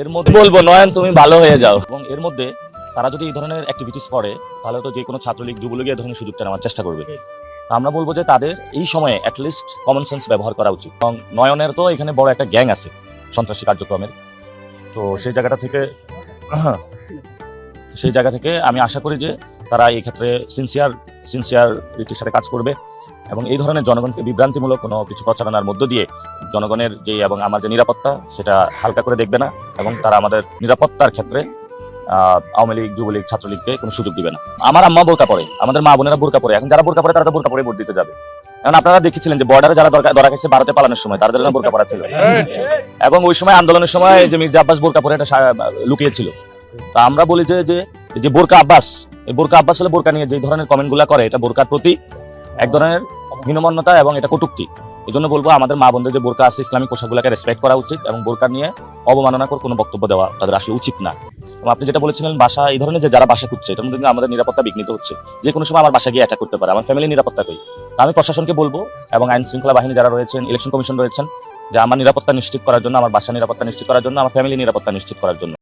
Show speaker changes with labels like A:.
A: এর মধ্যে বলবো নয়ন তুমি ভালো হয়ে যাও, এবং এর মধ্যে তারা যদি এই ধরনের অ্যাক্টিভিটিস করে তাহলে তো যে কোনো ছাত্রলীগ যুবলীগ এই ধরনের সুযোগটা নেওয়ার চেষ্টা করবে। আমরা বলবো যে তাদের এই সময়ে অ্যাটলিস্ট কমন সেন্স ব্যবহার করা উচিত, এবং নয়নের তো এখানে বড় একটা গ্যাং আছে সন্ত্রাসী কার্যক্রমের। তো সেই জায়গা থেকে আমি আশা করি যে তারা এই ক্ষেত্রে সিনসিয়ারিটির সাথে কাজ করবে, এবং এই ধরনের জনগণকে বিভ্রান্তিমূলক কোনো কিছু প্রচারণার মধ্য দিয়ে জনগণের যে এবং আমার যে নিরাপত্তা সেটা হালকা করে দেখবে না, এবং তারা আমাদের নিরাপত্তার ক্ষেত্রে আওয়ামী লীগ যুবলীগ ছাত্রলীগকে কোনো সুযোগ দিবে না। আমার আম্মা বোরকা পরে, আমাদের মা বোনেরা বোরকা পরে, এখন যারা বোরকা পরে তারা তো বোরকা পরে ভোট দিতে যাবে। এখন আপনারা দেখেছিলেন যে বর্ডারে যারা ধরা গেছে ভারতে পালানোর সময় তাদের জন্য বোরকা পরা ছিল, এবং ওই সময় আন্দোলনের সময় যে মির্জা আব্বাস বোরকা পরে এটা লুকিয়েছিল। তা আমরা বলি যে বোরকা আব্বাস, এই বোরকা আব্বাস হলে বোরকা নিয়ে যে ধরনের কমেন্ট গুলা করে এটা বোরকার প্রতি এক ধরনের হীনমন্যতা এবং এটা কটূক্তি। এই জন্য বলবো আমাদের মা বোনদের যে বোরকা আছে ইসলামিক পোশাকগুলোকে রেসপেক্ট করা উচিত, এবং বোরকা নিয়ে অবমাননাকর কোনো বক্তব্য দেওয়া তাদের আসলে উচিত না। এবং আপনি যেটা বলেছিলেন বাসা, এই ধরনের যে যারা বাসা খুঁজছে এটার মধ্যে আমাদের নিরাপত্তা বিঘ্নিত হচ্ছে, যে কোনো সময় আমার বাসা গিয়ে অ্যাটাক করতে পারে, আমার ফ্যামিলি নিরাপত্তা কই। আমি প্রশাসনকে বলবো এবং আইন শৃঙ্খলা বাহিনী যারা রয়েছেন, ইলেকশন কমিশন রয়েছেন, যে আমার নিরাপত্তা নিশ্চিত করার জন্য, আমার বাসা নিরাপত্তা নিশ্চিত করার জন্য, আমার ফ্যামিলি নিরাপত্তা নিশ্চিত করার জন্য